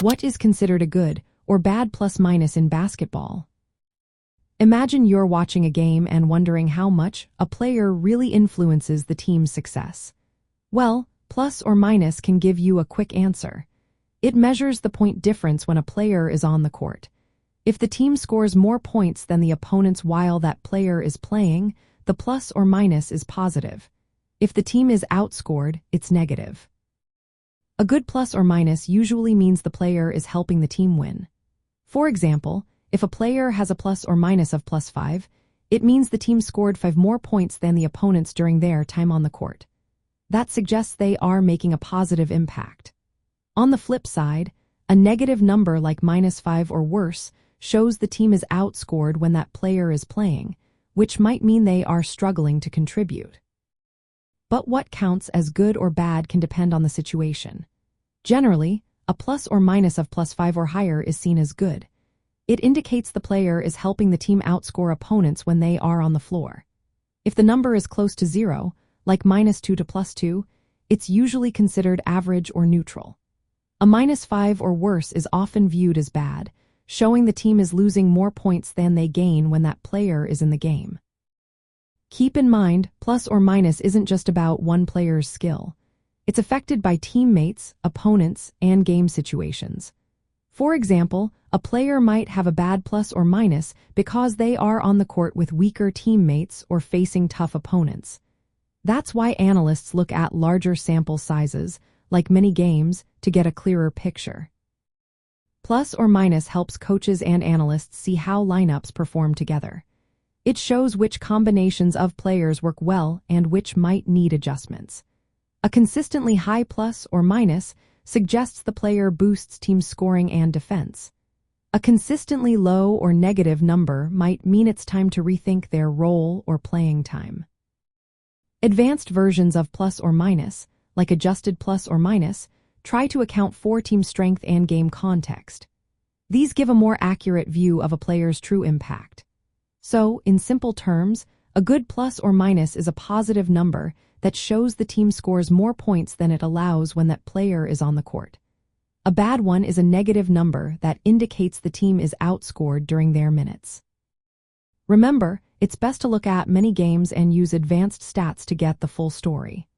What is considered a good or bad plus-minus in basketball? Imagine you're watching a game and wondering how much a player really influences the team's success. Well, plus or minus can give you a quick answer. It measures the point difference when a player is on the court. If the team scores more points than the opponents while that player is playing, the plus or minus is positive. If the team is outscored, it's negative. A good plus or minus usually means the player is helping the team win. For example, if a player has a plus or minus of +5, it means the team scored 5 more points than the opponents during their time on the court. That suggests they are making a positive impact. On the flip side, a negative number like -5 or worse shows the team is outscored when that player is playing, which might mean they are struggling to contribute. But what counts as good or bad can depend on the situation. Generally, a plus or minus of +5 or higher is seen as good. It indicates the player is helping the team outscore opponents when they are on the floor. If the number is close to 0, like -2 to +2, it's usually considered average or neutral. A -5 or worse is often viewed as bad, showing the team is losing more points than they gain when that player is in the game. Keep in mind, plus or minus isn't just about one player's skill. It's affected by teammates, opponents, and game situations. For example, a player might have a bad plus or minus because they are on the court with weaker teammates or facing tough opponents. That's why analysts look at larger sample sizes, like many games, to get a clearer picture. Plus or minus helps coaches and analysts see how lineups perform together. It shows which combinations of players work well and which might need adjustments. A consistently high plus or minus suggests the player boosts team scoring and defense. A consistently low or negative number might mean it's time to rethink their role or playing time. Advanced versions of plus or minus, like adjusted plus or minus, try to account for team strength and game context. These give a more accurate view of a player's true impact. So, in simple terms, a good plus or minus is a positive number that shows the team scores more points than it allows when that player is on the court. A bad one is a negative number that indicates the team is outscored during their minutes. Remember, it's best to look at many games and use advanced stats to get the full story.